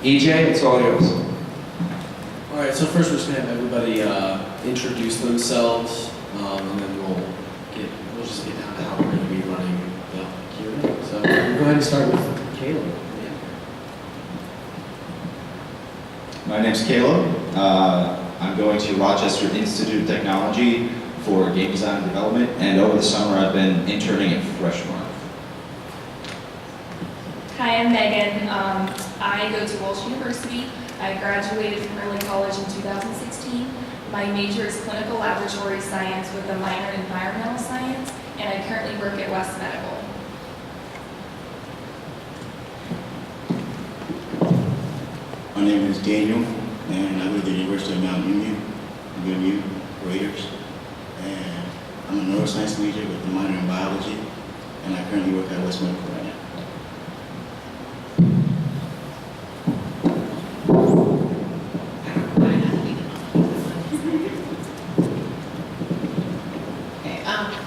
EJ, it's all yours. All right, so first we're just gonna have everybody introduce themselves, and then we'll just get down to how we're gonna be running the Q&A. So we'll go ahead and start with Caleb. My name's Caleb. I'm going to Rochester Institute of Technology for game design and development, and over the summer I've been interning at Freshmark. Hi, I'm Megan. I go to Walsh University. I graduated from early college in 2016. My major is clinical laboratory science with a minor in environmental science, and I currently work at West Medical. My name is Daniel, and I go to the University of Mount Union, UMU Raiders. And I'm a neuroscience major with a minor in biology, and I currently work at West Medical right now. Okay,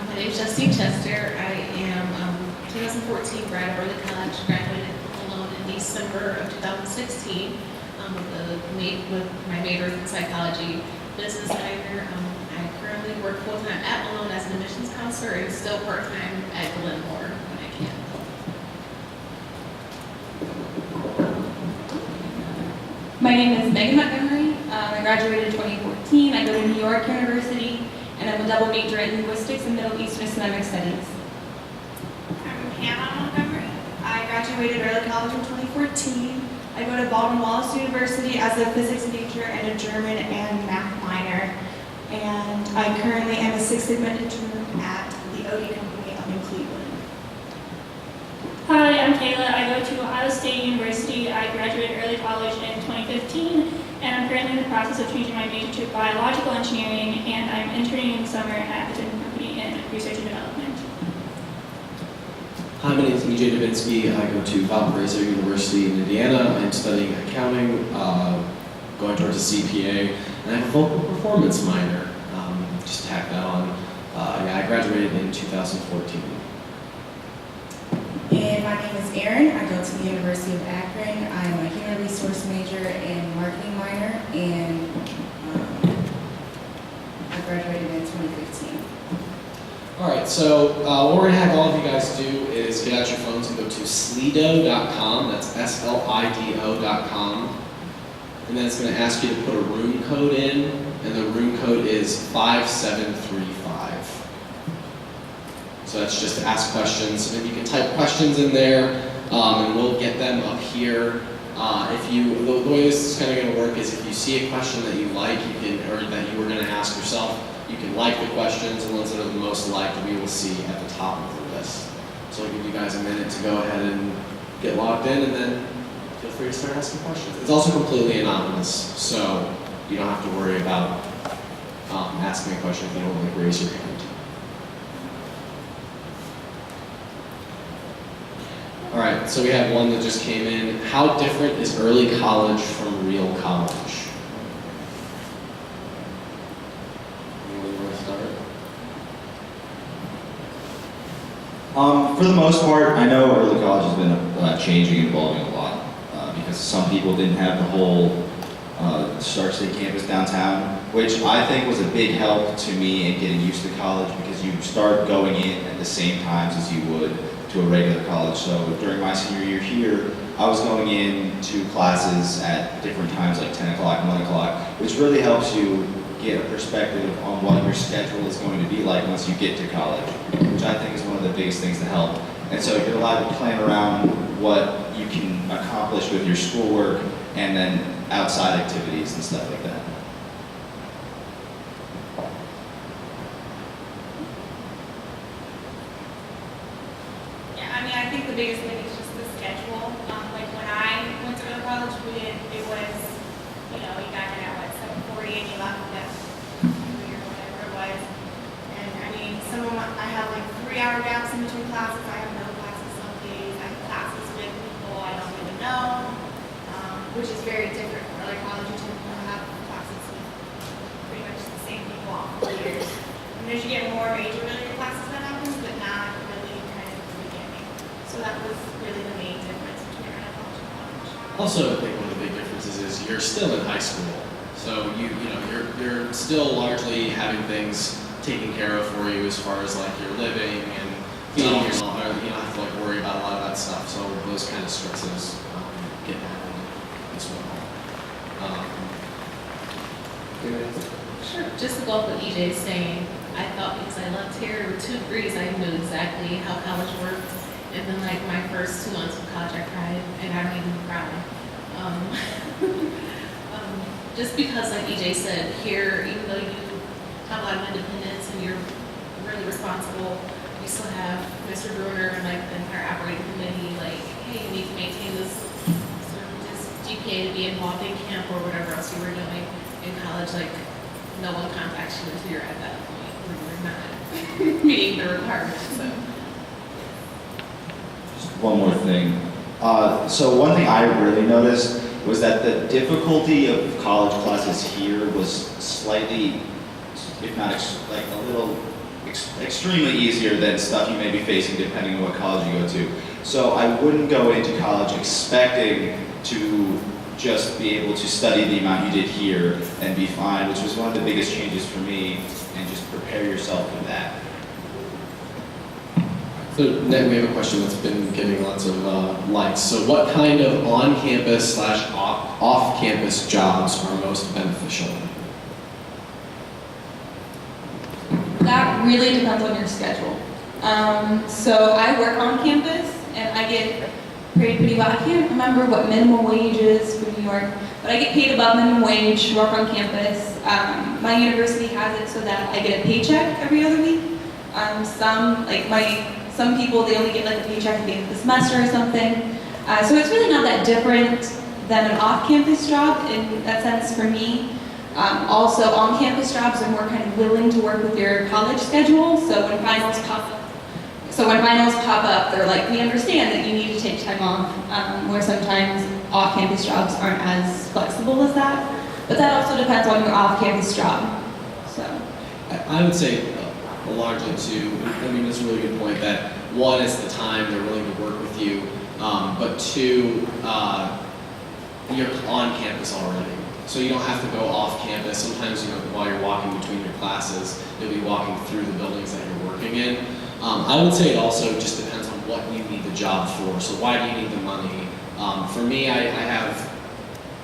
my name is Justine Chester. I am 2014 grad of early college, graduated alone in December of 2016 with my major in psychology, business minor. I currently work full-time at Malone as an admissions counselor and still part-time at Glenmore when I can. My name is Megan Montgomery. I graduated in 2014. I go to New York University, and I'm a double major in linguistics and Middle Eastern Islamic studies. I'm Hannah Montgomery. I graduated early college in 2014. I go to Baldwin Wallace University as a physics major and a German and math minor. And I currently am a Sixth Sigma intern at the OD company up in Cleveland. Hi, I'm Kayla. I go to Ohio State University. I graduated early college in 2015, and I'm currently in the process of changing my major to biological engineering, and I'm interning in the summer at the Tinder Company in research and development. Hi, my name is EJ Davinsky. I go to Valparaiso University in Indiana. I'm studying accounting, going towards a CPA, and I have a vocal performance minor. Just tack that on. I graduated in 2014. And my name is Erin. I go to the University of Akron. I'm a human resource major and marketing minor, and I graduated in 2015. All right, so what we're gonna have all of you guys do is get out your phones and go to slido.com, that's SLIDO.com, and then it's gonna ask you to put a room code in, and the room code is 5735. So that's just to ask questions, and you can type questions in there, and we'll get them up here. The way this is kind of gonna work is if you see a question that you like, or that you were gonna ask yourself, you can like the questions, and ones that are the most liked we will see at the top of the list. So I'll give you guys a minute to go ahead and get logged in, and then feel free to start asking questions. It's also completely anonymous, so you don't have to worry about asking a question if you don't raise your hand. All right, so we have one that just came in. How different is early college from real college? For the most part, I know early college has been changing and evolving a lot because some people didn't have the whole Stark State campus downtown, which I think was a big help to me in getting used to college because you start going in at the same times as you would to a regular college. So during my senior year here, I was going in to classes at different times like 10 o'clock, 1 o'clock, which really helps you get a perspective on what your schedule is going to be like once you get to college, which I think is one of the biggest things to help. And so you're allowed to plan around what you can accomplish with your schoolwork and then outside activities and stuff like that. Yeah, I mean, I think the biggest thing is just the schedule. Like when I went to early college, it was, you got in at 7:40 and you left at 3 or whatever it was. And I mean, I have like 3-hour gaps in between classes. I have no classes some days. I have classes with people I don't even know, which is very different from early college. You tend to have classes with pretty much the same people all 4 years. And as you get more major-related classes, that happens, but not really kind of at the beginning. So that was really the main difference between early college and college. Also, I think one of the differences is you're still in high school. So you're still largely having things taken care of for you as far as like your living and feeding yourself. You don't have to like worry about a lot of that stuff. So those kind of stresses get added as well. Sure. Just to go off what EJ is saying, I thought because I left here with 2 degrees, I knew exactly how college worked. And then like my first 2 months of college, I cried, and I don't even cry. Just because, like EJ said, here, even though you have a lot of independence and you're really responsible, you still have Mr. Bruner and like the entire operating committee, like, hey, you need to maintain this GPA to be involved in camp or whatever else you were doing in college. Like, no one contacts you until you're at that point where you're not meeting the requirements. So. Just one more thing. So one thing I really noticed was that the difficulty of college classes here was slightly, if not like a little, extremely easier than stuff you may be facing depending on what college you go to. So I wouldn't go into college expecting to just be able to study the amount you did here and be fine, which was one of the biggest changes for me, and just prepare yourself for that. So Ned, we have a question that's been getting lots of likes. So what kind of on-campus / off-campus jobs are most beneficial? That really depends on your schedule. So I work on campus and I get paid pretty well. I can't remember what minimum wage is for New York, but I get paid above minimum wage to work on campus. My university has it so that I get a paycheck every other week. Some people, they only get like a paycheck at the end of the semester or something. So it's really not that different than an off-campus job in that sense for me. Also, on-campus jobs are more kind of willing to work with your college schedule. So when finals pop up, they're like, we understand that you need to take time off. Where sometimes off-campus jobs aren't as flexible as that. But that also depends on your off-campus job. So I would say largely two. I mean, that's a really good point that one is the time they're willing to work with you, but two, you're on campus already. So you don't have to go off campus. Sometimes, while you're walking between your classes, you'll be walking through the buildings that you're working in. I would say it also just depends on what you need the job for. So why do you need the money? For me, I have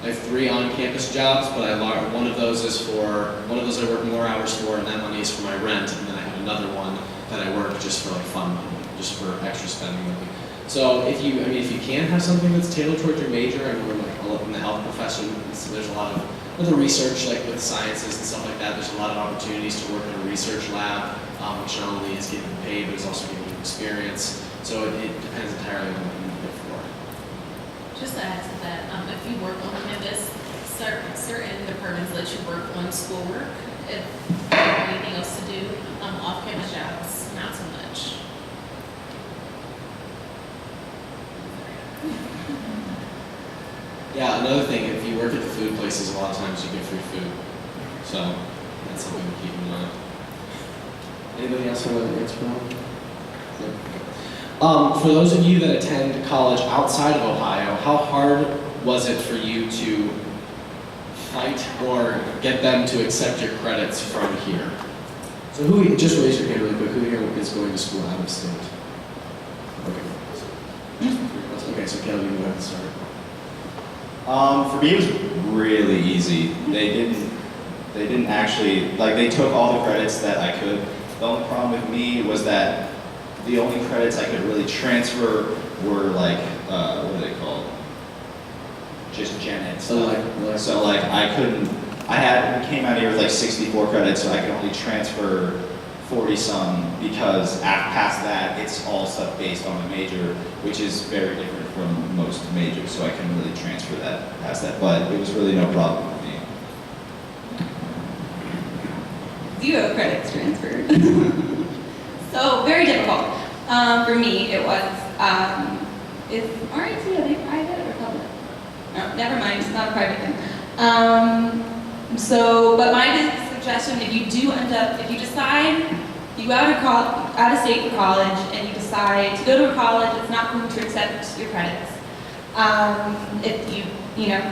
3 on-campus jobs, but one of those I work more hours for, and that money is for my rent, and then I have another one that I work just for like fun money, just for extra spending money. So if you can have something that's tailored towards your major, I know like in the health profession, so there's a lot of other research like with sciences and stuff like that. There's a lot of opportunities to work in a research lab, which not only is getting paid, but is also giving you experience. So it depends entirely on what you need it for. Just to add to that, if you work on campus, certain departments let you work on schoolwork. If you have anything else to do, off-campus jobs, not so much. Yeah, another thing, if you work at the food places, a lot of times you get free food. So that's something to keep in mind. Anybody else want to answer that? For those of you that attend college outside of Ohio, how hard was it for you to fight or get them to accept your credits from here? So just raise your hand really quick, who here is going to school out of state? Okay, so Kelly, you have to start. For me, it was really easy. They didn't actually, like, they took all the credits that I could. The only problem with me was that the only credits I could really transfer were like, what are they called? Just gen ed stuff. So like we came out here with like 64 credits, so I could only transfer 40 some because past that, it's all stuff based on my major, which is very different from most majors, so I couldn't really transfer that past that, but it was really no problem with me. 0 credits transferred. So very difficult. For me, it was, is RIT, are they private or public? No, never mind, it's not a private thing. But my big suggestion, if you decide, you go out of state for college, and you decide to go to a college that's not going to accept your credits. If you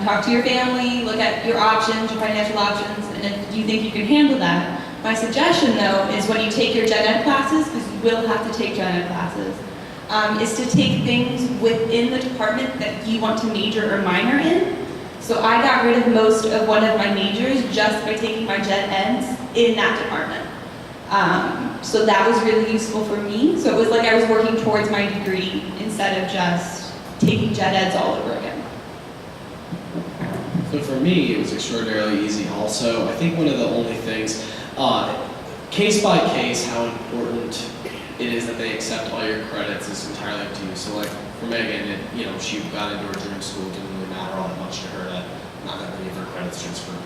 talk to your family, look at your options, your financial options, and if you think you can handle that. My suggestion, though, is when you take your gen ed classes, because you will have to take gen ed classes, is to take things within the department that you want to major or minor in. So I got rid of most of one of my majors just by taking my gen eds in that department. So that was really useful for me. So it was like I was working towards my degree instead of just taking gen eds all over again. So for me, it was extraordinarily easy also. I think one of the only things, case by case, how important it is that they accept all your credits is entirely up to you. So like for Megan, she got into her dream school, it didn't really matter all that much to her that not that many of her credits transferred.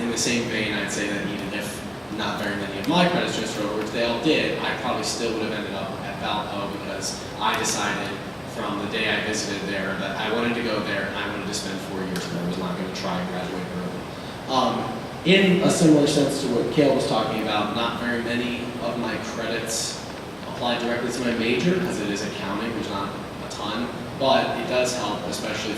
In the same vein, I'd say that even if not very many of my credits transferred over, which they all did, I probably still would have ended up at Valpo because I decided from the day I visited there that I wanted to go there and I wanted to spend 4 years there. I was not going to try and graduate early. In a similar sense to what Kale was talking about, not very many of my credits apply directly to my major because it is accounting, there's not a ton, but it does help, especially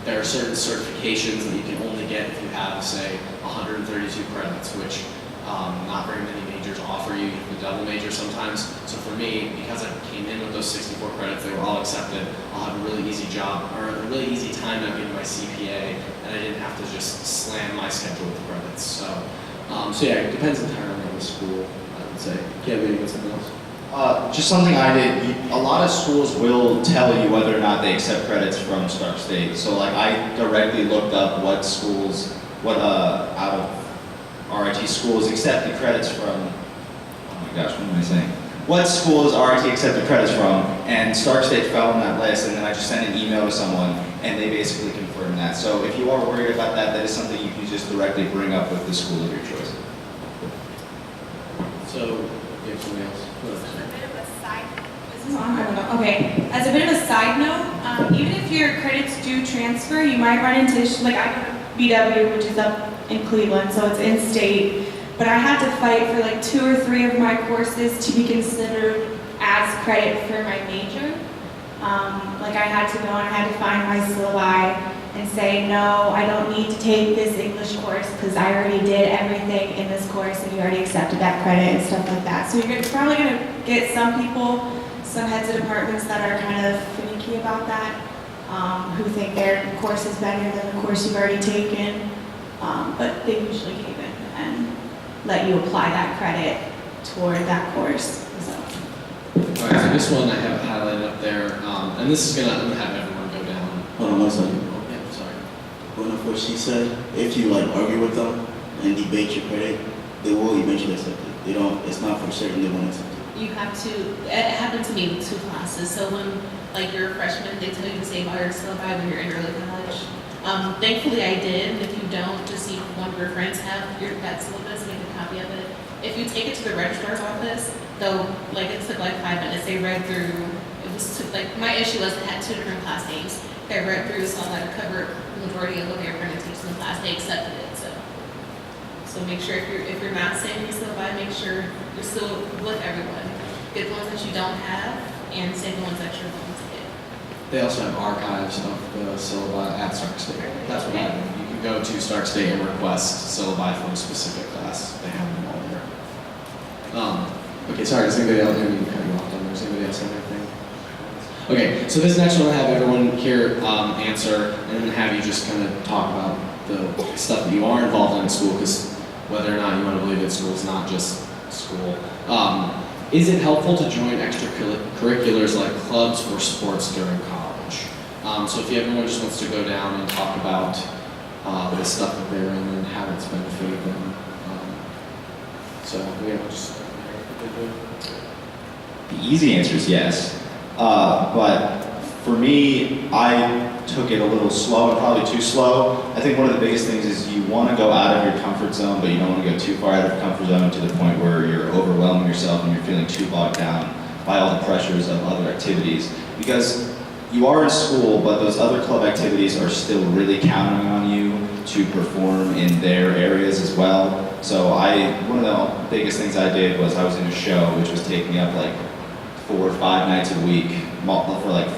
there are certain certifications that you can only get if you have, say, 132 credits, which not very many majors offer you. You have a double major sometimes. So for me, because I came in with those 64 credits, they were all accepted. I'll have a really easy job, or a really easy time now getting my CPA, and I didn't have to just slam my schedule with credits. So yeah, it depends entirely on the school, I would say. Can't maybe get something else? Just something I did. A lot of schools will tell you whether or not they accept credits from Stark State. So like I directly looked up what schools, out of RIT schools accepted credits from, oh my gosh, what am I saying? What schools RIT accepted credits from, and Stark State fell on that list, and then I just sent an email to someone, and they basically confirmed that. So if you are worried about that, that is something you can just directly bring up with the school of your choice. So, you have something else? Okay, as a bit of a side note, even if your credits do transfer, you might run into issues, like I go to BW, which is up in Cleveland, so it's in-state, but I had to fight for like 2 or 3 of my courses to be considered as credit for my major. Like I had to go and I had to find my syllabi and say, no, I don't need to take this English course because I already did everything in this course and you already accepted that credit and stuff like that. So you're probably going to get some people, some heads of departments that are kind of finicky about that, who think their course is better than the course you've already taken, but they usually give in and let you apply that credit toward that course. So. All right, so this one I have highlighted up there, and this is I'm gonna have everyone go down. Hold on one second. Oh, yeah, sorry. Going off what she said, if you argue with them and debate your credit, they will eventually accept it. It's not for certain they won't accept it. You have to, it happened to me with 2 classes. So when you're a freshman, they tell you to save all your syllabi when you're in early college. Thankfully I did, and if you don't, just see if one of your friends have that syllabus, make a copy of it. If you take it to the registrar's office, though, it took 5 minutes, they read through, my issue was it had 2 different class names. They read through, saw that it covered the majority of what they were going to teach in the class, they accepted it, So make sure if you're not saving your syllabi, make sure you're still with everyone. Get the ones that you don't have, and save the ones that you're going to get. They also have archives of the syllabi at Stark State. That's what I do. You can go to Stark State and request syllabi from a specific class. They have them all there. Okay, sorry, does anybody else have any cut you off on there? Does anybody else have anything? Okay, so this next one I'll have everyone here answer, and then have you just kind of talk about the stuff that you are involved in school, because whether or not you want to believe it, school is not just school. Is it helpful to join extracurriculars like clubs or sports during college? So if everyone just wants to go down and talk about the stuff that they're in and how it's benefited them. The easy answer is yes, but for me, I took it a little slow and probably too slow. I think one of the biggest things is you want to go out of your comfort zone, but you don't want to go too far out of your comfort zone to the point where you're overwhelming yourself and you're feeling too bogged down by all the pressures of other activities. Because you are in school, but those other club activities are still really counting on you to perform in their areas as well. So one of the biggest things I did was I was in a show which was taking me up 4 or 5 nights a week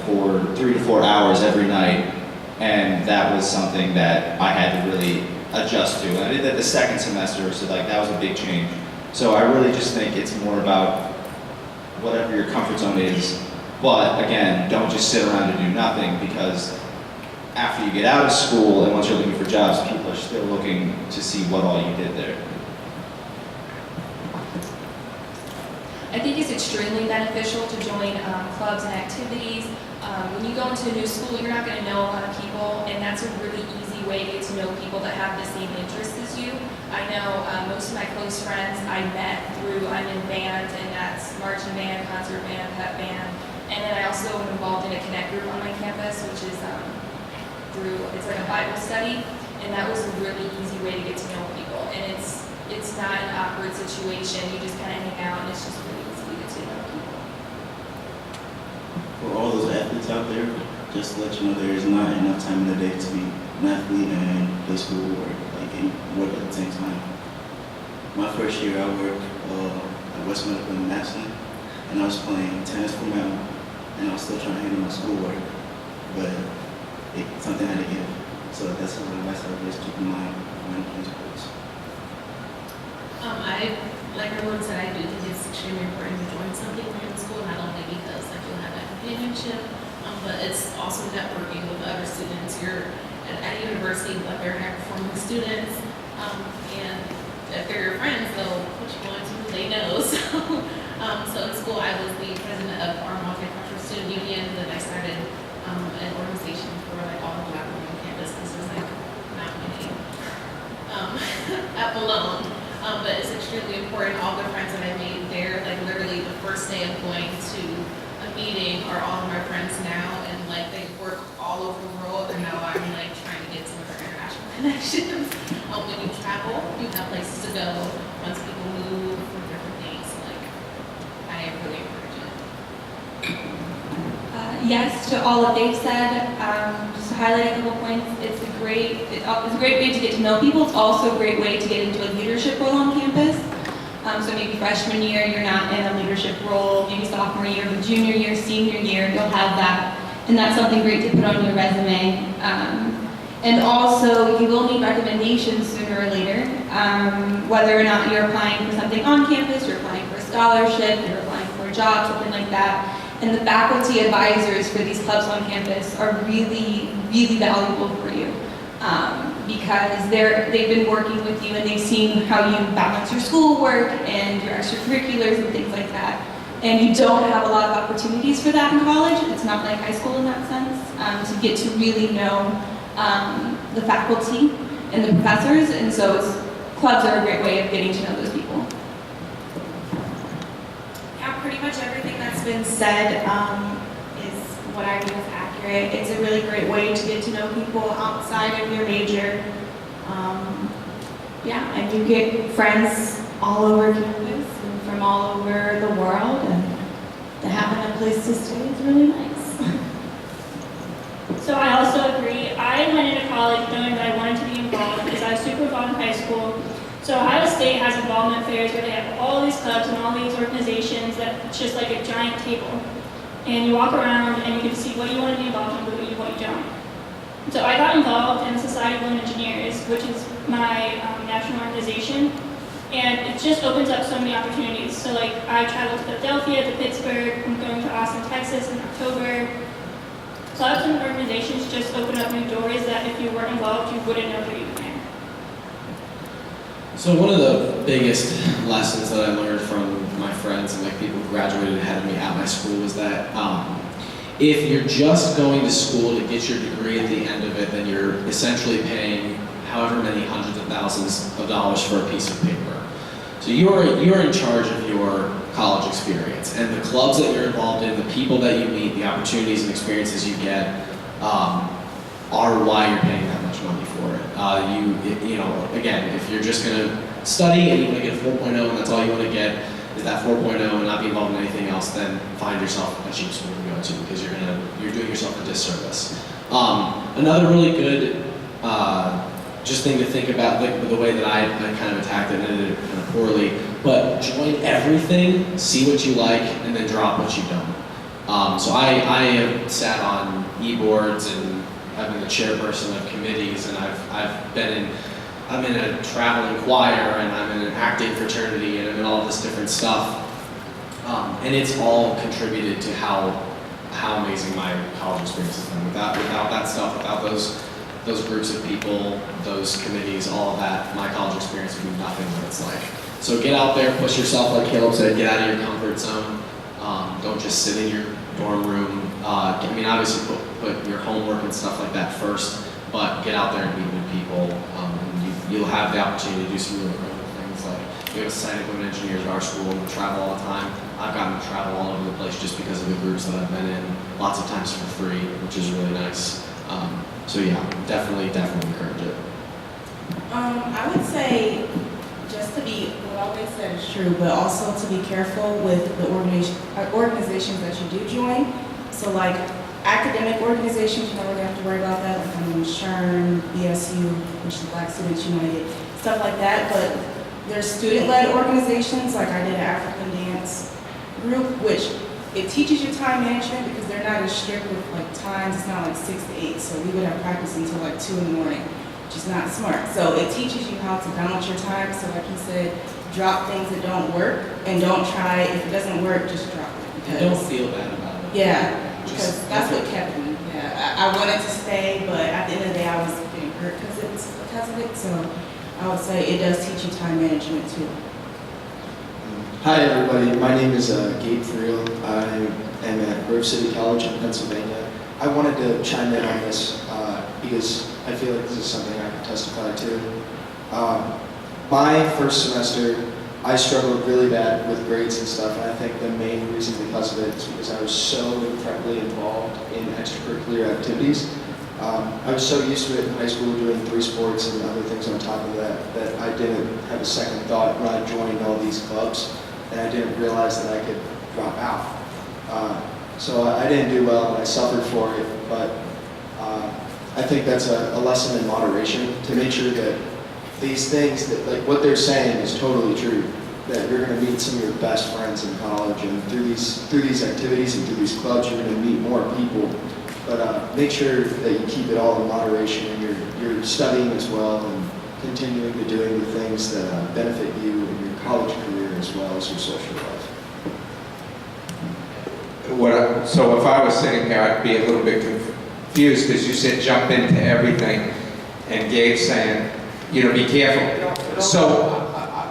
for 3 to 4 hours every night, And that was something that I had to really adjust to. And I did that the second semester, so like that was a big change. So I really just think it's more about whatever your comfort zone is. But again, don't just sit around and do nothing, because after you get out of school and once you're looking for jobs, people are still looking to see what all you did there. I think it's extremely beneficial to join clubs and activities. When you go into a new school, you're not going to know a lot of people, and that's a really easy way to get to know people that have the same interests as you. I know most of my close friends I met through, I'm in band, and that's marching band, concert band, pep band, and then I also am involved in a Connect group on my campus, which is it's like a Bible study, and that was a really easy way to get to know people, and it's not an awkward situation. You just kind of hang out, and it's just really easy to get to know people. For all those athletes out there, just to let you know, there is not enough time in the day to be an athlete and play school or work at the same time. My first year, I worked at West Medical in Madison, and I was playing tennis for Mountain, and I was still trying to handle my schoolwork, but something had to give. So that's what advice I would just keep in mind when playing sports. Like everyone said, I do think it's extremely important to join something in school, not only because like you'll have that companionship, but it's also networking with other students. You're at university, like they're high performing students, and if they're your friends, they'll put you on to who they know. So in school, I was the president of our multicultural student union. Then I started an organization for like all the Black women on campus. This is like not many up alone. But it's extremely important. All the friends that I made there, like literally the first day of going to a meeting, are all of my friends now, and like they work all over the world. And now I'm like trying to get some of their international connections. When you travel, you have places to go. Once people move for different things, like I really encourage it. Yes, to all that they've said, just to highlight a couple points, it's a great way to get to know people. It's also a great way to get into a leadership role on campus. So maybe freshman year, you're not in a leadership role, maybe sophomore year, but junior year, senior year, you'll have that. And that's something great to put on your resume. And also, you will need recommendations sooner or later, whether or not you're applying for something on campus, you're applying for a scholarship, you're applying for a job, something like that. And the faculty advisors for these clubs on campus are really, really valuable for you because they've been working with you and they've seen how you balance your schoolwork and your extracurriculars and things like that. And you don't have a lot of opportunities for that in college. It's not like high school in that sense, to get to really know the faculty and the professors. And so clubs are a great way of getting to know those people. Yeah, pretty much everything that's been said is what I do is accurate. It's a really great way to get to know people outside of your major. And you get friends all over campus and from all over the world, and having a place to stay is really nice. So I also agree. I went into college knowing that I wanted to be involved because I was super involved in high school. So Ohio State has involvement fairs where they have all these clubs and all these organizations that's just like a giant table. And you walk around and you get to see what you want to be involved in and what you don't. So I got involved in Society of Women Engineers, which is my national organization. And it just opens up so many opportunities. So like I traveled to Philadelphia, to Pittsburgh, I'm going to Austin, Texas in October. Clubs and organizations just open up new doors that if you weren't involved, you wouldn't know they're even there. So one of the biggest lessons that I learned from my friends and like people who graduated ahead of me at my school was that if you're just going to school to get your degree at the end of it, then you're essentially paying however many hundreds of thousands of dollars for a piece of paper. So you're in charge of your college experience, and the clubs that you're involved in, the people that you meet, the opportunities and experiences you get are why you're paying that much money for it. You know, again, if you're just going to study and you want to get a 4.0 and that's all you want to get is that 4.0 and not be involved in anything else, then find yourself a cheap school to go to because you're doing yourself a disservice. Another really good just thing to think about, like the way that I kind of attacked it and did it kind of poorly, but join everything, see what you like, and then drop what you don't. So I have sat on e-boards and I've been the chairperson of committees, and I'm in a traveling choir, and I'm in an acting fraternity, and I'm in all this different stuff. And it's all contributed to how amazing my college experience has been. Without that stuff, without those groups of people, those committees, all of that, my college experience would be nothing what it's like. So get out there, push yourself, like Caleb said, get out of your comfort zone. Don't just sit in your dorm room. I mean, obviously put your homework and stuff like that first, but get out there and meet new people. And you'll have the opportunity to do some really cool things. Like we have a site of women engineers at our school, and we travel all the time. I've gotten to travel all over the place just because of the groups that I've been in, lots of times for free, which is really nice. So yeah, definitely encourage it. I would say just to be, what always said is true, but also to be careful with the organizations that you do join. So like academic organizations, you never have to worry about that, like SHRM, BSU, which is Black Students United, stuff like that. But there's student-led organizations, like I did an African dance group, which it teaches you time management because they're not as strict with like times. It's not like 6 to 8, so we would have practice until like 2 in the morning, which is not smart. So it teaches you how to balance your time. So like you said, drop things that don't work, and don't try, if it doesn't work, just drop it. And don't feel bad about it. Yeah, because that's what kept me. Yeah, I wanted to stay, but at the end of the day, I was getting hurt because of it. So I would say it does teach you time management too. Hi everybody, my name is Gabe Friel. I am at Grove City College in Pennsylvania. I wanted to chime in on this because I feel like this is something I can testify to. My first semester, I struggled really bad with grades and stuff, and I think the main reason because of it is because I was so incredibly involved in extracurricular activities. I was so used to it in high school doing 3 sports and other things on top of that, that I didn't have a second thought when I joined all these clubs, and I didn't realize that I could drop out. So I didn't do well, and I suffered for it, but I think that's a lesson in moderation, to make sure that these things, that like what they're saying is totally true, that you're going to meet some of your best friends in college, and through these activities and through these clubs, you're going to meet more people. But make sure that you keep it all in moderation, and you're studying as well, and continuing to doing the things that benefit you in your college career as well as your social life. So if I was sitting here, I'd be a little bit confused because you said jump into everything, and Gabe saying, you know, be careful. So,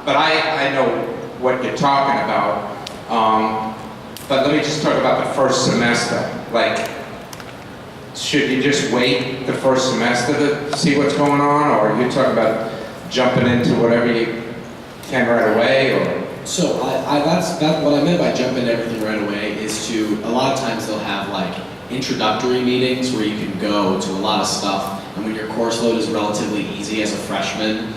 but I know what you're talking about. But let me just talk about the first semester. Like, should you just wait the first semester to see what's going on, or are you talking about jumping into whatever you can right away, or? So that's what I meant by jump into everything right away is to, a lot of times they'll have like introductory meetings where you can go to a lot of stuff, and when your course load is relatively easy as a freshman,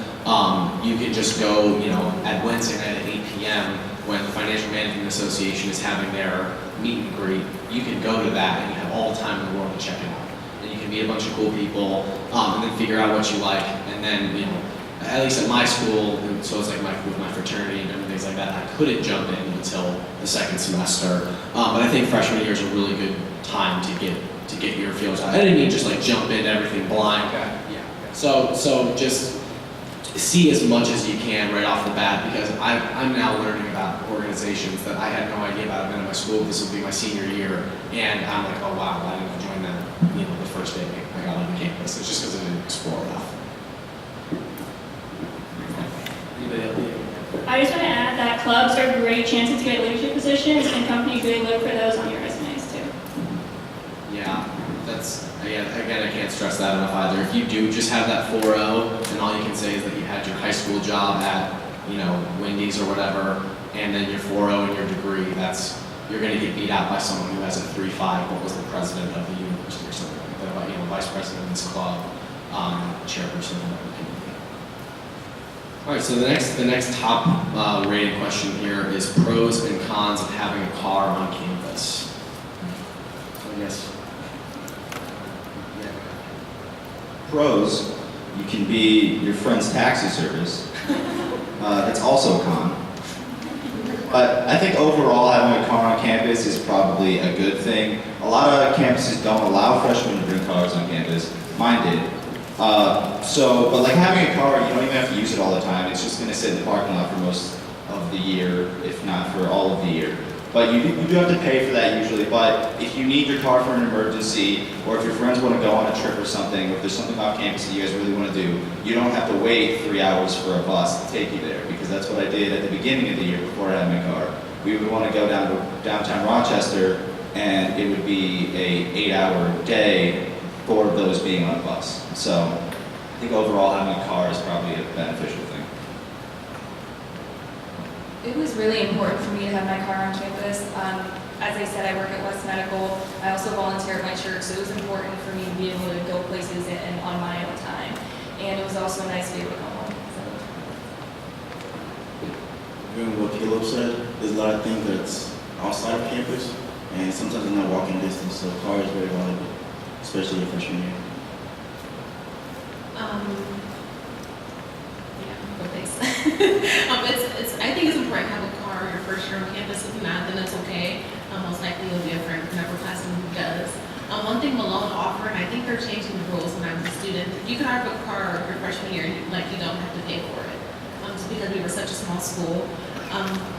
you can just go, you know, at Wednesday night at 8 p.m. when the Financial Management Association is having their meet and greet, you can go to that and you have all the time in the world to check it out. And you can meet a bunch of cool people, and then figure out what you like, and then, you know, at least at my school, and so it's like with my fraternity and different things like that, I couldn't jump in until the second semester. But I think freshman year is a really good time to get your feelers out. I didn't mean just like jump into everything blind. Yeah. So just see as much as you can right off the bat, because I'm now learning about organizations that I had no idea about. I've been in my school. This will be my senior year, and I'm like, oh wow, I didn't join that. You know, the first day I got on the campus. It's just because I didn't explore enough. I just want to add that clubs are great chances to get leadership positions, and companies really look for those on your resumes too. Yeah, again, I can't stress that enough either. If you do just have that 4.0, and all you can say is that you had your high school job at, you know, Wendy's or whatever, and then your 4.0 and your degree, you're going to get beat out by someone who has a 3.5, what was the president of the university or something like that, you know, vice president of this club, chairperson, whatever. All right, so the next top rated question here is pros and cons of having a car on campus. So yes. Yeah. Pros, you can be your friend's taxi service. That's also a con. But I think overall having a car on campus is probably a good thing. A lot of campuses don't allow freshmen to bring cars on campus. Mine did. But like having a car, you don't even have to use it all the time. It's just gonna sit in the parking lot for most of the year, if not for all of the year. But you do have to pay for that usually, but if you need your car for an emergency, or if your friends want to go on a trip or something, or if there's something off campus that you guys really want to do, you don't have to wait 3 hours for a bus to take you there, because that's what I did at the beginning of the year before I had my car. We would want to go down to downtown Rochester, and it would be a 8-hour day, 4 of those being on a bus. So I think overall having a car is probably a beneficial thing. It was really important for me to have my car on campus. As I said, I work at West Medical. I also volunteer at my church, so it was important for me to be able to go places and on my own time. And it was also nice to be able to come home. Agreeing with what Caleb said, there's a lot of things that's outside of campus, and sometimes it's not walking distance, so a car is very valuable, especially your freshman year. I think it's important to have a car your first year on campus. If not, then it's okay. Most likely you'll be a friend from upperclassman who does. One thing Malone offered, and I think they're changing the rules when I was a student, you can have a car your freshman year and you don't have to pay for it. Just because we were such a small school.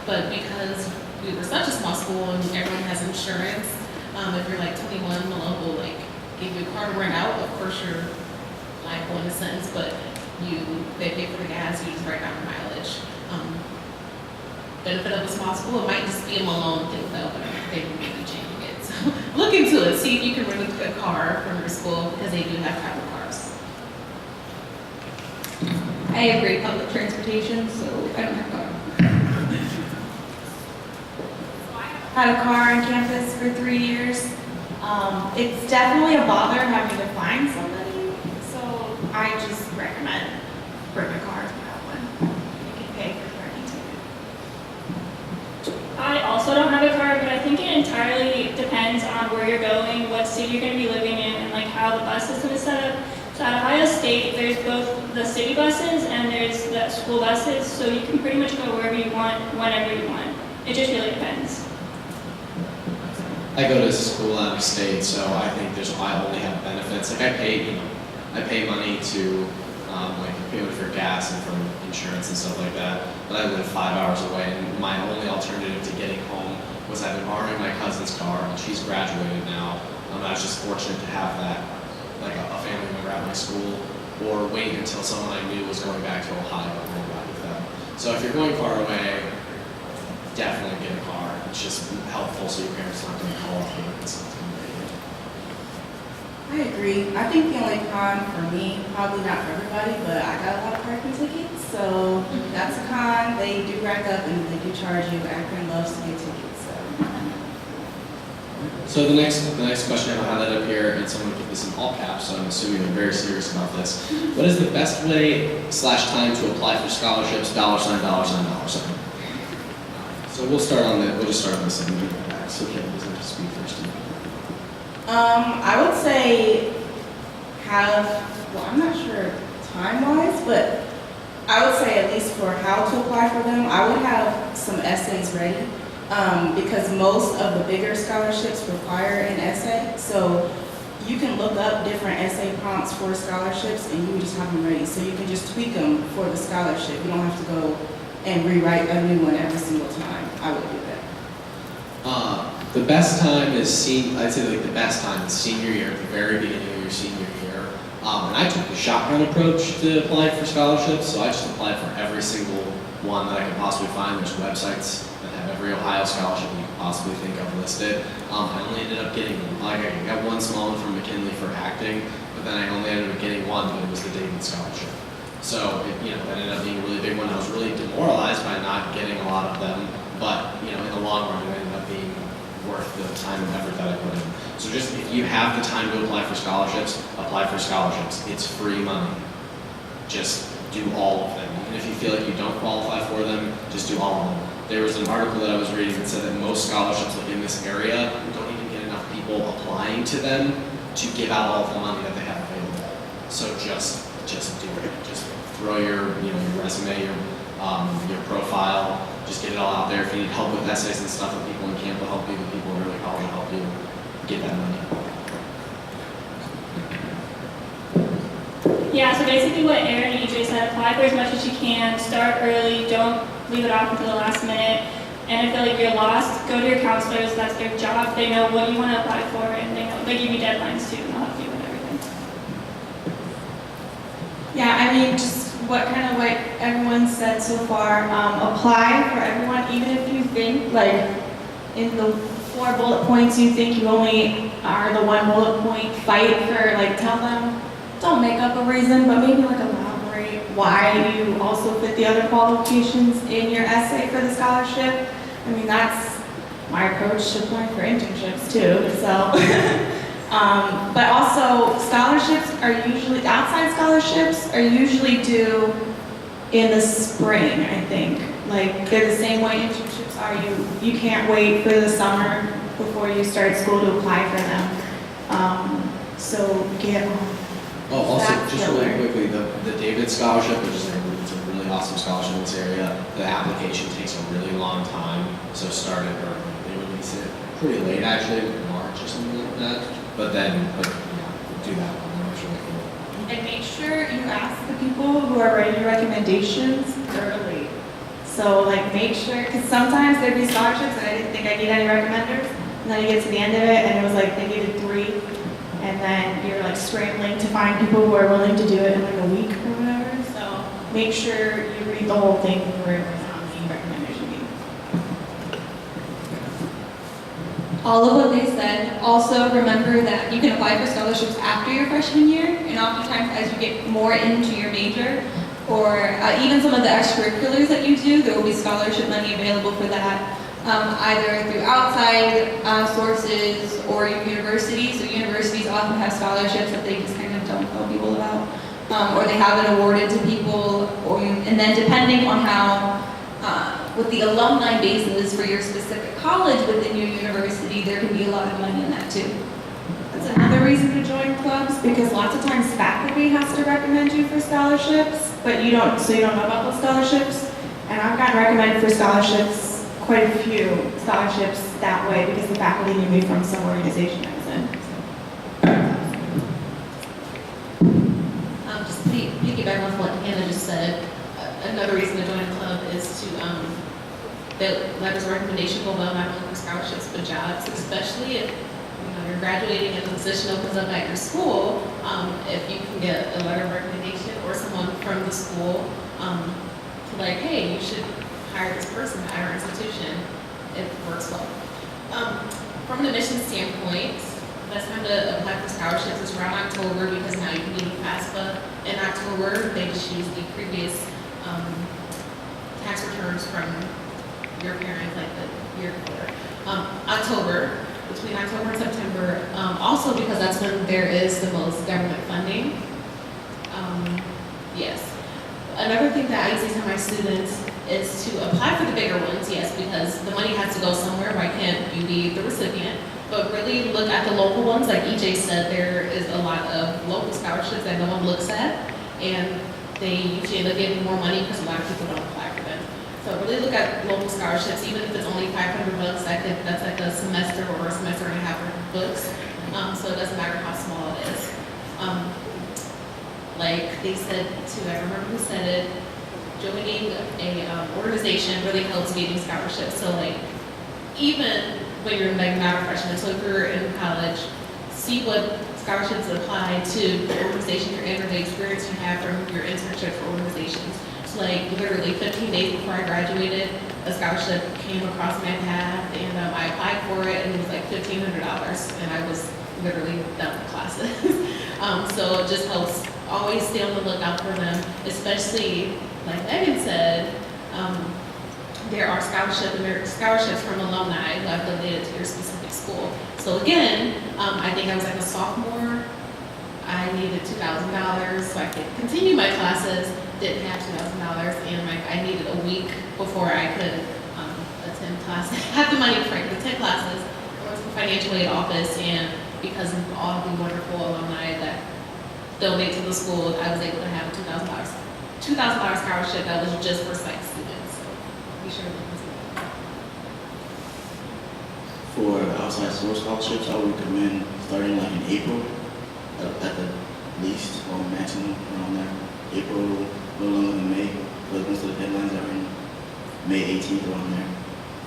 But because we were such a small school and everyone has insurance, if you're like 21, Malone will give you a car to rent out. Of course you're liable in a sense, but they pay for the gas, you just write down the mileage. Benefit of a small school, it might just be a Malone thing though, but they may be changing it. So look into it, see if you can rent a car from your school, because they do have private cars. I agree, public transportation, so I don't have a car. Had a car on campus for 3 years. It's definitely a bother having to find somebody, so I just recommend bring a car if you have one. You can pay for the parking ticket. I also don't have a car, but I think it entirely depends on where you're going, what city you're going to be living in, and how the bus system is set up. So at Ohio State, there's both the city buses and there's the school buses, so you can pretty much go wherever you want, whenever you want. It just really depends. I go to school out of state, so I think I only have benefits. I pay money to pay for gas and for insurance and stuff like that. But I live 5 hours away, and my only alternative to getting home was either borrowing my cousin's car, and she's graduated now. I was just fortunate to have that, a family member at my school, or wait until someone I knew was going back to Ohio and then ride with them. So if you're going far away, definitely get a car. It's just helpful so your parents aren't going to call up you and stuff. I agree. I think the only con for me, probably not for everybody, but I got a lot of parking tickets, so that's a con. They do rack up and they do charge you. Akron loves to get tickets, so. So the next question I have highlighted up here, and someone put this in all caps, so I'm assuming they're very serious about this. What is the best way / time to apply for scholarships? $$. So we'll just start on this and move it back. So Kevin doesn't have to speak first. I would say I'm not sure time-wise, but I would say at least for how to apply for them, I would have some essays ready, because most of the bigger scholarships require an essay. So you can look up different essay prompts for scholarships and you can just have them ready. So you can just tweak them for the scholarship. You don't have to go and rewrite a new one every single time. I would do that. The best time is the best time is senior year, at the very beginning of your senior year. And I took the shotgun approach to apply for scholarships, so I just applied for every single one that I could possibly find. There's websites that have every Ohio scholarship you could possibly think of listed. I only ended up getting, I got one small one from McKinley for acting, but then I only ended up getting one, but it was the David Scholarship. So, it ended up being a really big one. I was really demoralized by not getting a lot of them, but, in the long run, it ended up being worth the time and effort that I put in. So just, if you have the time to apply for scholarships, apply for scholarships. It's free money. Just do all of them. Even if you feel like you don't qualify for them, just do all of them. There was an article that I was reading that said that most scholarships in this area don't even get enough people applying to them to give out all of the money that they have available. So just do it. Just throw your resume, your profile, just get it all out there. If you need help with essays and stuff, the people in camp will help you, the people in early college will help you get that money. Yeah, so basically what Aaron and EJ said, apply for as much as you can, start early, don't leave it off until the last minute. And if you feel like you're lost, go to your counselors, that's their job, they know what you want to apply for, and they give you deadlines too, and they'll help you with everything. Yeah, I mean, just what everyone said so far, apply for everyone, even if you think, like, in the 4 bullet points, you think you only are the 1 bullet point, fight for, like, tell them, don't make up a reason, but maybe, like, elaborate why you also fit the other qualifications in your essay for the scholarship. I mean, that's my approach to applying for internships, too, so. But also, scholarships are usually, outside scholarships are usually due in the spring, I think. Like, they're the same way internships are. You can't wait for the summer before you start school to apply for them. So get on. Oh, also, that just filler. really quickly, the David Scholarship, which is it's a really awesome scholarship in this area, the application takes a really long time, so start it, or they release it pretty late, actually, March or something like that, but yeah, do that one, that's really cool. And make sure you ask the people who are writing your recommendations early. So like make sure, because sometimes there'd be scholarships and I didn't think I need any recommenders. And then you get to the end of it and it was like they needed 3. And then you're like scrambling to find people who are willing to do it in like a week or whatever. So make sure you read the whole thing through on the recommendation meeting. All of what they said, also remember that you can apply for scholarships after your freshman year, and oftentimes as you get more into your major, or even some of the extracurriculars that you do, there will be scholarship money available for that, either through outside sources or your university. So universities often have scholarships that they just kind of don't tell people about, or they have it awarded to people, and then depending on how, with the alumni basis for your specific college within your university, there can be a lot of money in that too. That's another reason to join clubs, because lots of times faculty has to recommend you for scholarships, but you don't know about those scholarships. And I've gotten recommended for scholarships, quite a few scholarships that way, because the faculty knew me from some organization I was in. Just to piggyback off what Hannah just said, another reason to join a club is to, the letters of recommendation go well not only for scholarships but jobs, especially if you're graduating and a position opens up at your school. If you can get a letter of recommendation or someone from the school to like, hey, you should hire this person at our institution, it works well. From an admission standpoint, best time to apply for scholarships is around October, because now you can do the FAFSA. In October, they just use the previous tax returns from your parents, like the year before. October, between October and September, also because that's when there is the most government funding. Yes. Another thing that I usually tell my students is to apply for the bigger ones, yes, because the money has to go somewhere. Why can't you be the recipient? But really look at the local ones. Like EJ said, there is a lot of local scholarships that no one looks at, and they usually end up getting more money because a lot of people don't apply for them. So really look at local scholarships, even if it's only $500, that's like a semester or a semester and a half worth of books. So it doesn't matter how small it is. Like they said too, I remember who said it, joining a organization really helps getting scholarships. So like, even when you're like not a freshman, so if you're in college, see what scholarships apply to the organization you're in or the experience you have from your internship for organizations. So like literally 15 days before I graduated, a scholarship came across my path and I applied for it and it was like $1,500 and I was literally done with classes. So it just helps always stay on the lookout for them, especially like Megan said, there are scholarships from alumni who have donated to your specific school. So again, I think I was like a sophomore. I needed $2,000 so I could continue my classes. Didn't have $2,000, and like I needed a week before I could attend classes. Have the money for attend classes. I went to the financial aid office, and because of all the wonderful alumni that donate to the school, I was able to have a $2,000 scholarship that was just for psych students. So be sure to look into that. For outside source scholarships, I would recommend starting like in April, at the least or maximum around there. April, a little longer than May, but most of the deadlines are in May 18th around there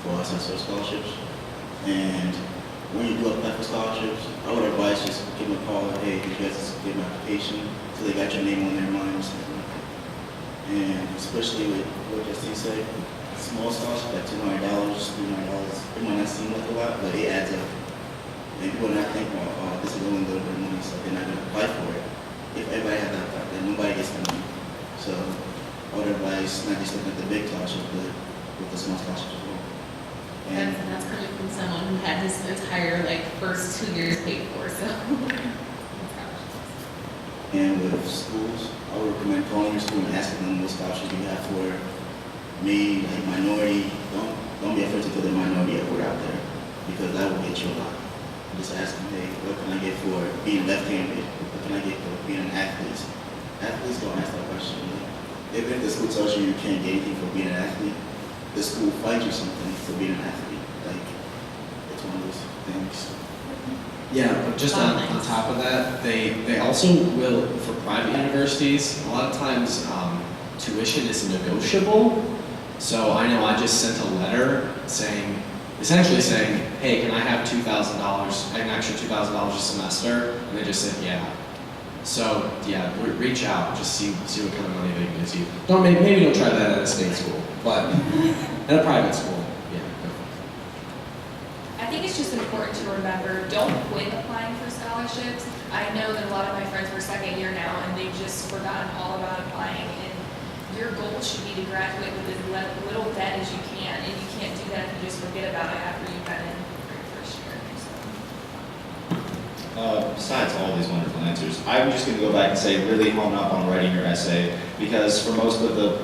for us as scholarships. And when you do apply for scholarships, I would advise just give them a call, hey, did you guys get my application? So they got your name on their mind or something like that. And especially with what Justine said, small scholarship, like $200, $300, it might not seem like a lot, but it adds up. And people not think, oh, this is only a little bit of money, so they're not going to apply for it. If everybody had that thought, then nobody gets the money. So I would advise not just looking at the big scholarship, but with the small scholarship as well. And that's coming from someone who had his entire first 2 years paid for, so. And with schools, I would recommend calling your school and asking them what scholarship you have for me, minority. Don't be afraid to put the minority word out there, because that will get you a lot. Just ask them, hey, what can I get for being left-handed? What can I get for being an athlete? Athletes don't ask that question. Even if the school tells you you can't get anything for being an athlete, the school will find you something for being an athlete. It's one of those things. Yeah, but just on top of that, they also will, for private universities, a lot of times tuition is negotiable. So I know I just sent a letter essentially saying, hey, can I have $2,000, an extra $2,000 a semester? And they just said, yeah. So yeah, reach out, just see what kind of money they can give you. Maybe don't try that at a state school, but at a private school, yeah. I think it's just important to remember, don't quit applying for scholarships. I know that a lot of my friends are second year now and they've just forgotten all about applying, and your goal should be to graduate with as little debt as you can, and you can't do that if you just forget about it after you've been in for your first year. Besides all these wonderful answers, I'm just going to go back and say really hone up on writing your essay, because for most of the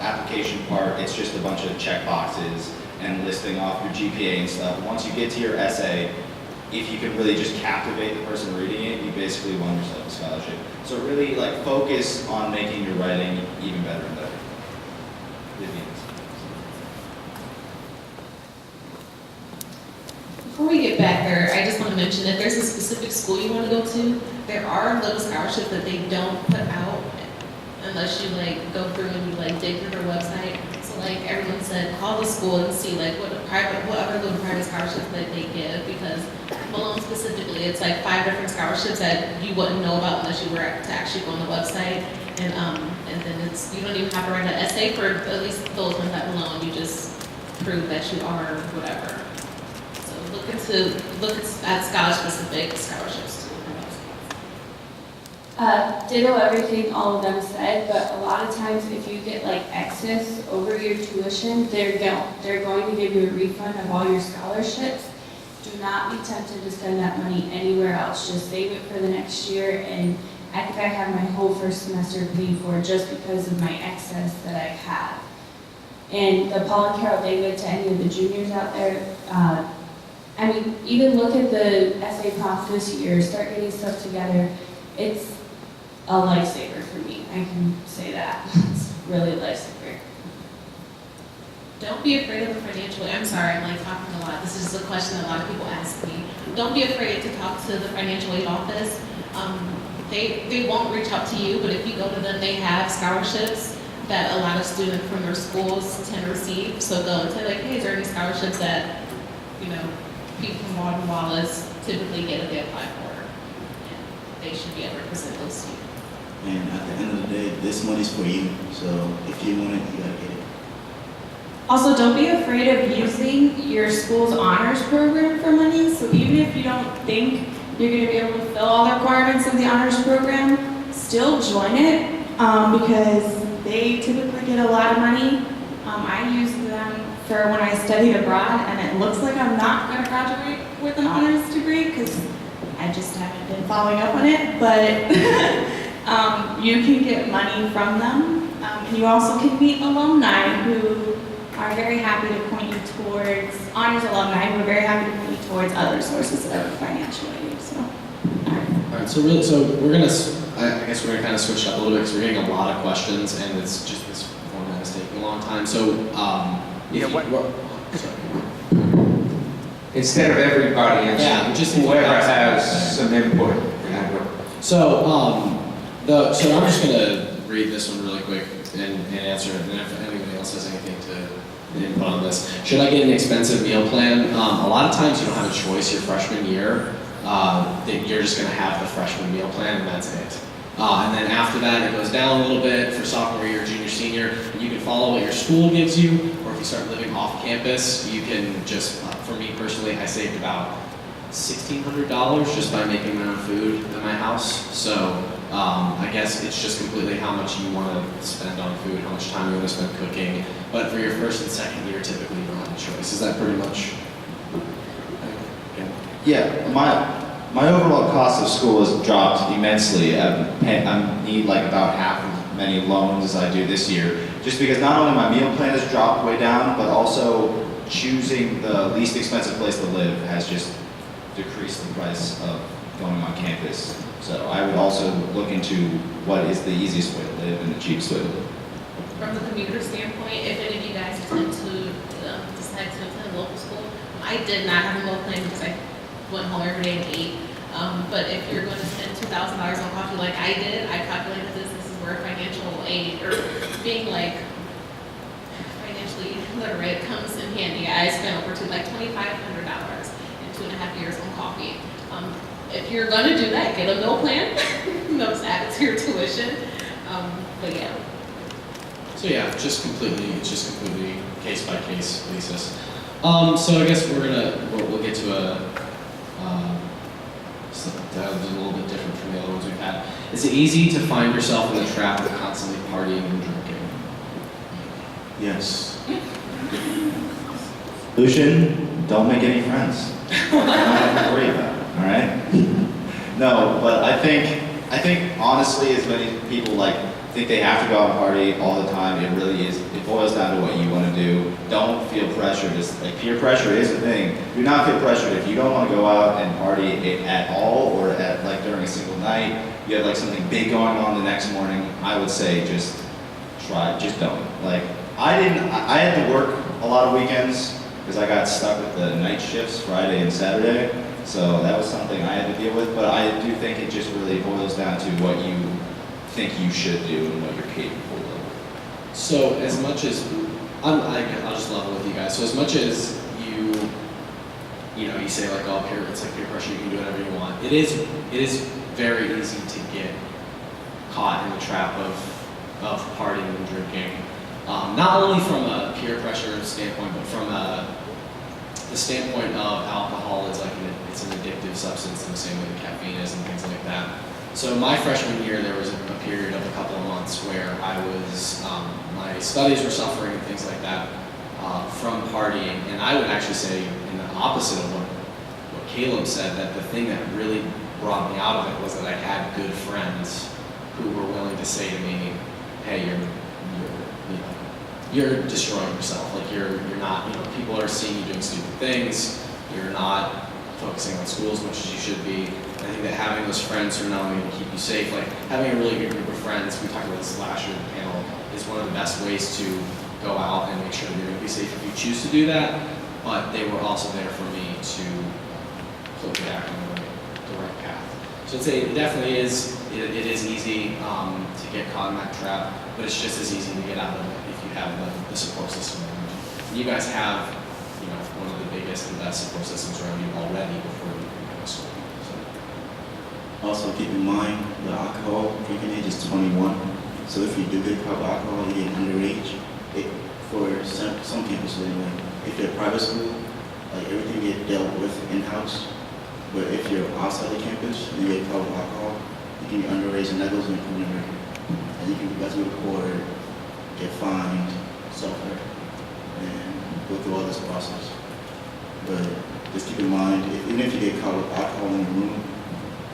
application part, it's just a bunch of check boxes and listing off your GPA and stuff. Once you get to your essay, if you can really just captivate the person reading it, you basically won yourself a scholarship. So really focus on making your writing even better and better. Before we get back there, I just want to mention if there's a specific school you want to go to, there are little scholarships that they don't put out unless you go through and you dig through their website. So everyone said, call the school and see what other little private scholarships that they give, because Malone specifically, it's 5 different scholarships that you wouldn't know about unless you were to actually go on the website. And then you don't even have to write an essay for at least those ones at Malone. You just prove that you are whatever. Look at scholar-specific scholarships too. Ditto everything all of them said, but a lot of times if you get excess over your tuition, they're going to give you a refund of all your scholarships. Do not be tempted to spend that money anywhere else. Just save it for the next year, and I think I have my whole first semester paid for just because of my excess that I have. And the Paul and Carol David, to any of the juniors out there, even look at the essay prof this year, start getting stuff together. It's a lifesaver for me. I can say that. It's really a lifesaver. Don't be afraid of the financial, I'm sorry, I'm talking a lot. This is a question that a lot of people ask me. Don't be afraid to talk to the financial aid office. They won't reach out to you, but if you go to them, they have scholarships that a lot of students from their schools tend to receive. So go and say hey, is there any scholarships that, people from Walden Wallace typically get if they apply for? And they should be able to present those to you. And at the end of the day, this money's for you. So if you want it, you gotta get it. Also, don't be afraid of using your school's honors program for money. So even if you don't think you're going to be able to fill all the requirements of the honors program, still join it because they typically get a lot of money. I use them for when I studied abroad, and it looks like I'm not going to graduate with an honors degree because I just haven't been following up on it. But you can get money from them. And you also can meet alumni who are very happy to point you towards, honors alumni who are very happy to point you towards other sources of financial aid. So, All right, so we're gonna, I guess we're gonna kind of switch up a little bit because we're getting a lot of questions and it's just this format is taking a long time. So, Instead of everybody, just whoever has some input. So, so I'm just gonna read this one really quick and answer it, and then if anybody else has anything to input on this. Should I get an expensive meal plan? A lot of times you don't have a choice your freshman year. That you're just gonna have the freshman meal plan and that's it. And then after that, it goes down a little bit for sophomore year, junior, senior. You can follow what your school gives you, or if you start living off campus, you can just, for me personally, I saved about $1,600 just by making my own food at my house. So I guess it's just completely how much you want to spend on food, how much time you want to spend cooking. But for your first and second year, typically you don't have a choice. Is that pretty much? Yeah, my overall cost of school has dropped immensely. I need like about half as many loans as I do this year, just because not only my meal plan has dropped way down, but also choosing the least expensive place to live has just decreased the price of going on campus. So I would also look into what is the easiest way to live and the cheapest way to live. From the commuter standpoint, if any of you guys tend to decide to attend a local school, I did not have a meal plan because I went home every day and ate. But if you're going to spend $2,000 on coffee like I did, I calculated this is where financial aid or being like financially literate comes in handy. I spent over $2,500 in 2.5 years on coffee. If you're going to do that, get a meal plan. Those add it to your tuition. But yeah. So yeah, it's just completely case by case basis. So I guess we'll get to something that was a little bit different from the other ones we've had. Is it easy to find yourself in the trap of constantly partying and drinking? Yes. Lucian, don't make any friends. Don't have to worry about it, all right? No, but I think honestly, as many people think they have to go out and party all the time, it really is, it boils down to what you want to do. Don't feel pressured. Peer pressure is a thing. Do not feel pressured. If you don't want to go out and party at all, or at during a single night, you have something big going on the next morning, I would say just don't. I had to work a lot of weekends because I got stuck with the night shifts Friday and Saturday. So that was something I had to deal with, but I do think it just really boils down to what you think you should do and what you're capable of. So as much as, I'll just level with you guys. So as much as you say it's like peer pressure, you can do whatever you want. It is very easy to get caught in the trap of partying and drinking. Not only from a peer pressure standpoint, but from the standpoint of alcohol. It's it's an addictive substance in the same way that caffeine is and things like that. So my freshman year, there was a period of a couple of months where I was, my studies were suffering and things like that from partying. And I would actually say in the opposite of what Caleb said, that the thing that really brought me out of it was that I had good friends who were willing to say to me, hey, you're destroying yourself. You're not, people are seeing you doing stupid things. You're not focusing on school as much as you should be. I think that having those friends who are not only going to keep you safe, having a really good group of friends, we talked about this last year in the panel, is one of the best ways to go out and make sure that you're going to be safe if you choose to do that. But they were also there for me to hopefully act on the right path. So I'd say it definitely is, it is easy to get caught in that trap, but it's just as easy to get out of it if you have the support system around you. And you guys have, one of the biggest and best support systems around you already before you go to school. Also keep in mind the alcohol drinking age is 21. So if you do get caught with alcohol, you get underage. For some campuses anyway, if you're private school, everything get dealt with in-house. But if you're outside the campus and you get caught with alcohol, you can be underage and that goes in the criminal record. And you can be reported, get fined, suffer, and go through all this process. But just keep in mind, even if you get caught with alcohol in the room,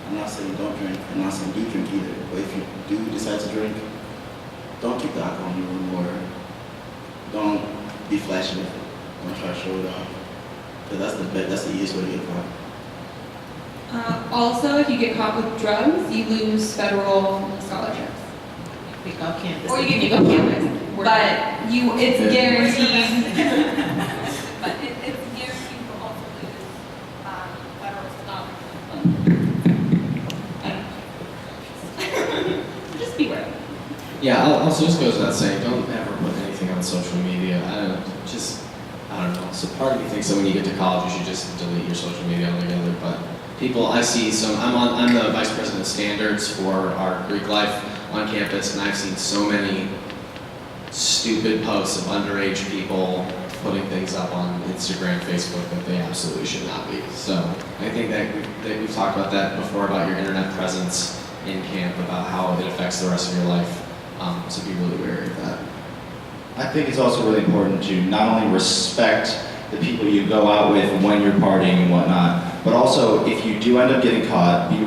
I'm not saying don't drink, I'm not saying do drink either, but if you do decide to drink, don't keep the alcohol in the room or don't be flashy with it. Don't try to show it off. Because that's the easiest way to get caught. Also, if you get caught with drugs, you lose federal scholarships. Pick up campus. Or you can pick up campus. But it's guaranteed. But it's guaranteed to also lose federal scholarships. Yeah, also just goes without saying, don't ever put anything on social media. I don't know. So part of me thinks that when you get to college, you should just delete your social media altogether. But people, I see some. I'm the vice president of standards for our Greek life on campus, and I've seen so many stupid posts of underage people putting things up on Instagram, Facebook that they absolutely should not be. So I think that we've talked about that before about your internet presence in camp, about how it affects the rest of your life. So be really wary of that. I think it's also really important to not only respect the people you go out with when you're partying and whatnot, but also if you do end up getting caught, be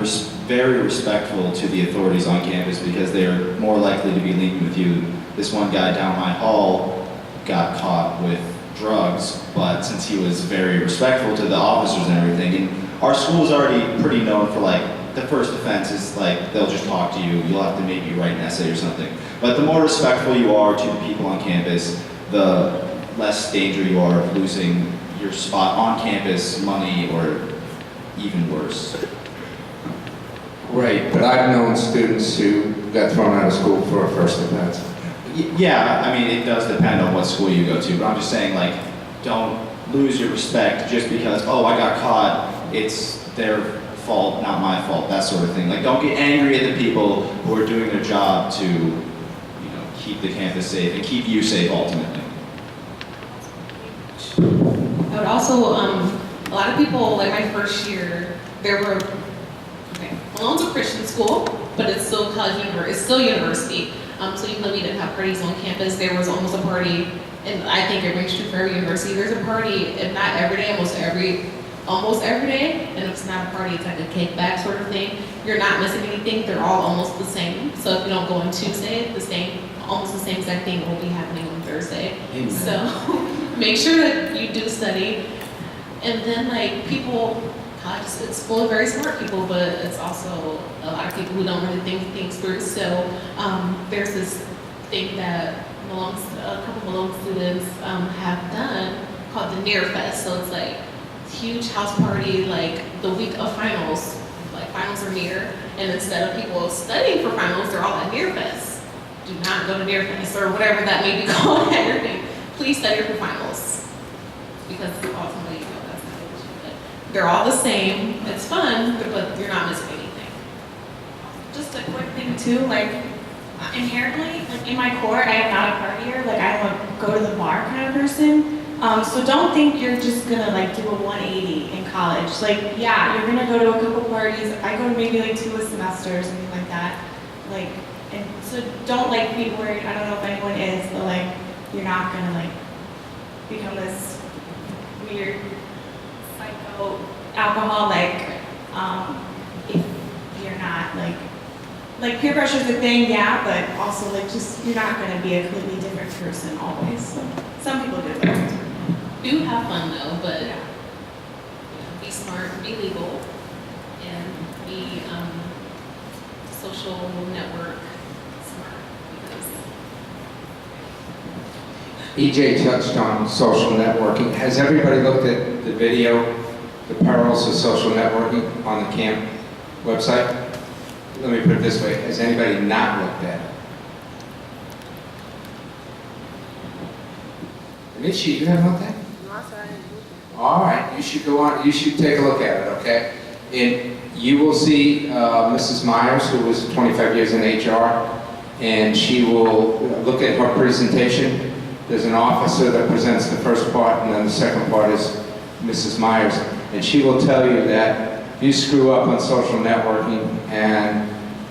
very respectful to the authorities on campus because they're more likely to be lenient with you. This one guy down my hall got caught with drugs, but since he was very respectful to the officers and everything, and our school is already pretty known for like, the first offense is like, they'll just talk to you, you'll have to maybe write an essay or something. But the more respectful you are to the people on campus, the less danger you are of losing your spot on campus, money, or even worse. Right, but I've known students who got thrown out of school for a first offense. Yeah, I mean, it does depend on what school you go to, but I'm just saying, like, don't lose your respect just because, oh, I got caught, it's their fault, not my fault, that sort of thing. Like, don't get angry at the people who are doing their job to, keep the campus safe and keep you safe ultimately. I would also, a lot of people, like my first year, Malone's a Christian school, but it's still it's still university. So even though we didn't have parties on campus, there was almost a party, and I think it rings true for every university. There's a party, if not every day, almost every day, and if it's not a party, it's like a kickback sort of thing. You're not missing anything, they're all almost the same. So if you don't go on Tuesday, almost the same exact thing will be happening on Thursday. Amen. So make sure that you do study. And then like people, it's full of very smart people, but it's also a lot of people who don't really think things through. So there's this thing that a couple Malone students have done called the Near Fest. So it's like huge house party like the week of finals. Like finals are near, and instead of people studying for finals, they're all at Near Fest. Do not go to Near Fest or whatever that may be called. Everything. Please study for finals because ultimately, that's not what you do. They're all the same. It's fun, but you're not missing anything. Just a quick thing too, like inherently, like in my core, I am not a partier. Like I'm a go to the bar kind of person. So don't think you're just gonna like do a 180 in college. Like yeah, you're gonna go to a couple parties. I go to maybe like 2 a semester or something like that. Like, and so don't like be worried. I don't know if anyone is, but like you're not gonna like become this weird psycho alcoholic if you're not like peer pressure is a thing, yeah, but also like just you're not gonna be a completely different person always. So some people do that. Do have fun though, but be smart, be legal, and be social network smart. Because EJ touched on social networking. Has everybody looked at the video, The Perils of Social Networking on the camp website? Let me put it this way, has anybody not looked at it? Anishi, you haven't looked at it? All right, you should go on, you should take a look at it, okay? And you will see Mrs. Myers, who was 25 years in HR, and she will look at her presentation. There's an officer that presents the first part, and then the second part is Mrs. Myers. And she will tell you that if you screw up on social networking and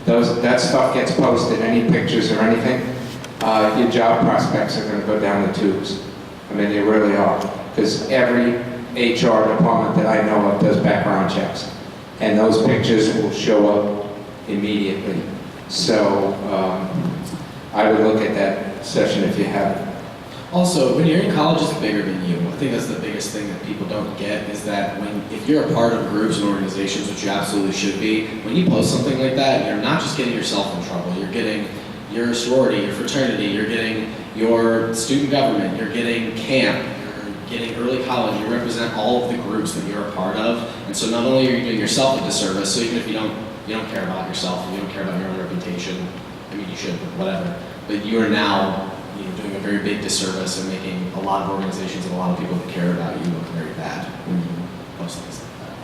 that stuff gets posted, any pictures or anything, your job prospects are going to go down the tubes. I mean, they really are. Because every HR department that I know of does background checks. And those pictures will show up immediately. So I would look at that session if you haven't. Also, when you're in college, it's bigger than you. I think that's the biggest thing that people don't get is that if you're a part of groups and organizations, which you absolutely should be, when you post something like that, you're not just getting yourself in trouble. You're getting your sorority, your fraternity, you're getting your student government, you're getting camp, you're getting early college. You represent all of the groups that you're a part of. And so not only are you doing yourself a disservice, so even if you don't care about yourself, you don't care about your own reputation, I mean, you should, but whatever. But you are now, doing a very big disservice and making a lot of organizations and a lot of people that care about you look very bad when you post things like that.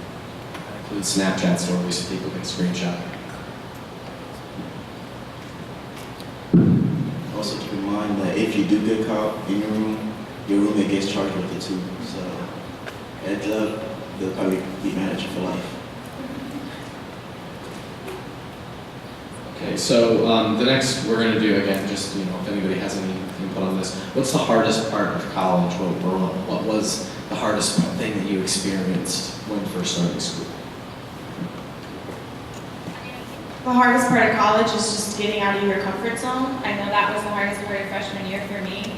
That includes Snapchat stories so people can screenshot. Also keep in mind that if you do get caught in your roommate gets charged with it too. So heads up, they'll probably be mad at you for life. Okay, so the next we're going to do, again, just, if anybody has any input on this, what's the hardest part of college? What was the hardest thing that you experienced when first starting school? The hardest part of college is just getting out of your comfort zone. I know that was the hardest part of freshman year for me.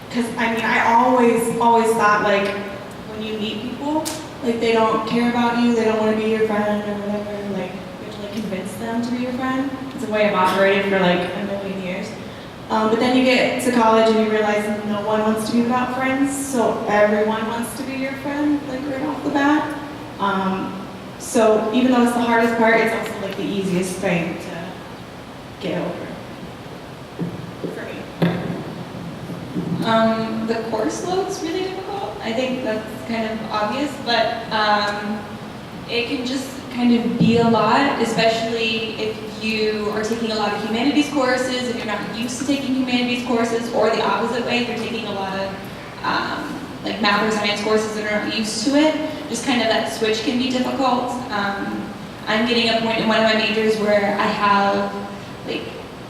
Because, I always thought, like, when you meet people, like, they don't care about you, they don't want to be your friend or whatever, like, you have to, like, convince them to be your friend. It's a way I've operated for, like, a million years. But then you get to college and you realize no one wants to be without friends, so everyone wants to be your friend, like, right off the bat. So even though it's the hardest part, it's also like the easiest thing to get over for me. The course load's really difficult. I think that's kind of obvious, but it can just kind of be a lot, especially if you are taking a lot of humanities courses, if you're not used to taking humanities courses, or the opposite way, if you're taking a lot of like math or science courses and are not used to it, just kind of that switch can be difficult. I'm getting a point in one of my majors where I have like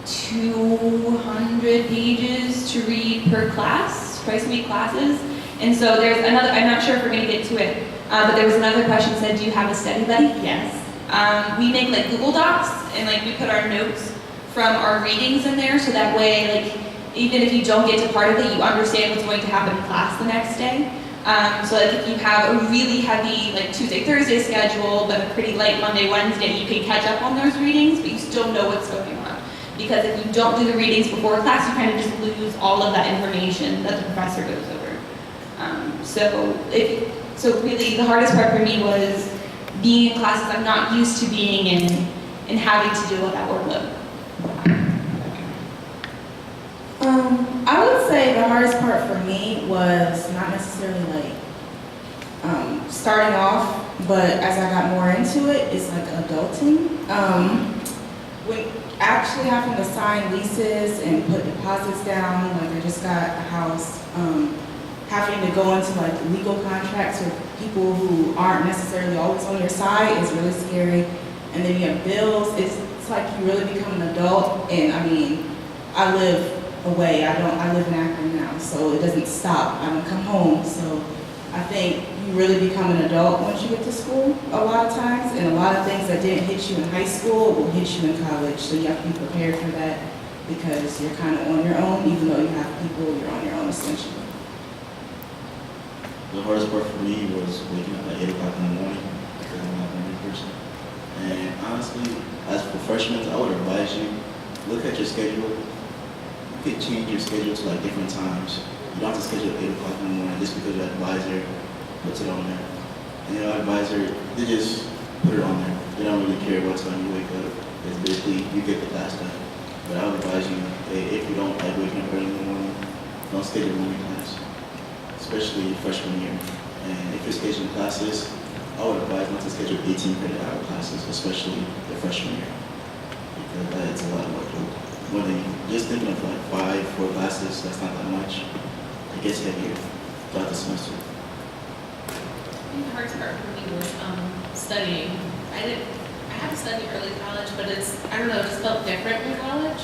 200 pages to read per class, twice a week classes. And so there's another, I'm not sure if we're gonna get to it, but there was another question that said, do you have a study buddy? Yes. We make like Google Docs and like we put our notes from our readings in there so that way like even if you don't get to part of it, you understand what's going to happen in class the next day. So like if you have a really heavy like Tuesday, Thursday schedule, but a pretty light Monday, Wednesday, you can catch up on those readings, but you still know what's going on. Because if you don't do the readings before class, you kind of just lose all of that information that the professor goes over. So really the hardest part for me was being in classes I'm not used to being in and having to deal with that workload. I would say the hardest part for me was not necessarily like starting off, but as I got more into it, it's like adulting. When actually having to sign leases and put deposits down, like I just got a house, having to go into like legal contracts with people who aren't necessarily always on your side is really scary. And then you have bills. It's like you really become an adult. And I live away. I live in Akron now, so it doesn't stop. I don't come home. So I think you really become an adult once you get to school a lot of times, and a lot of things that didn't hit you in high school will hit you in college. So you have to be prepared for that because you're kind of on your own, even though you have people, you're on your own essentially. The hardest part for me was waking up at 8 o'clock in the morning because I'm not a morning person. And honestly, as for freshmen, I would advise you, look at your schedule. You could change your schedule to like different times. You don't have to schedule at 8 o'clock in the morning just because your advisor puts it on there. And your advisor, they just put it on there. They don't really care what time you wake up. It's basically, you get the class done. But I would advise you, if you don't like waking up early in the morning, don't schedule morning class, especially freshman year. And if you're scheduling classes, I would advise not to schedule 18 credit hour classes, especially the freshman year, because that's a lot of workload. More than just thinking of like 4 classes, that's not that much. It gets heavier throughout the semester. I think the hardest part for me was studying. I had to study early college, but it just felt different in college.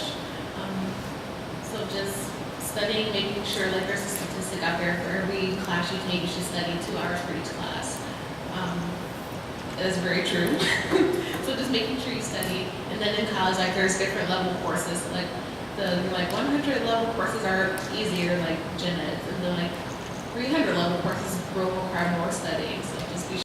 So just studying, making sure like there's a statistic out there for every class you take, you should study 2 hours for each class. That's very true. So just making sure you study. And then in college, like there's different level courses. Like the 100 level courses are easier, like gen ed, and then like 300 level courses will require more studying. So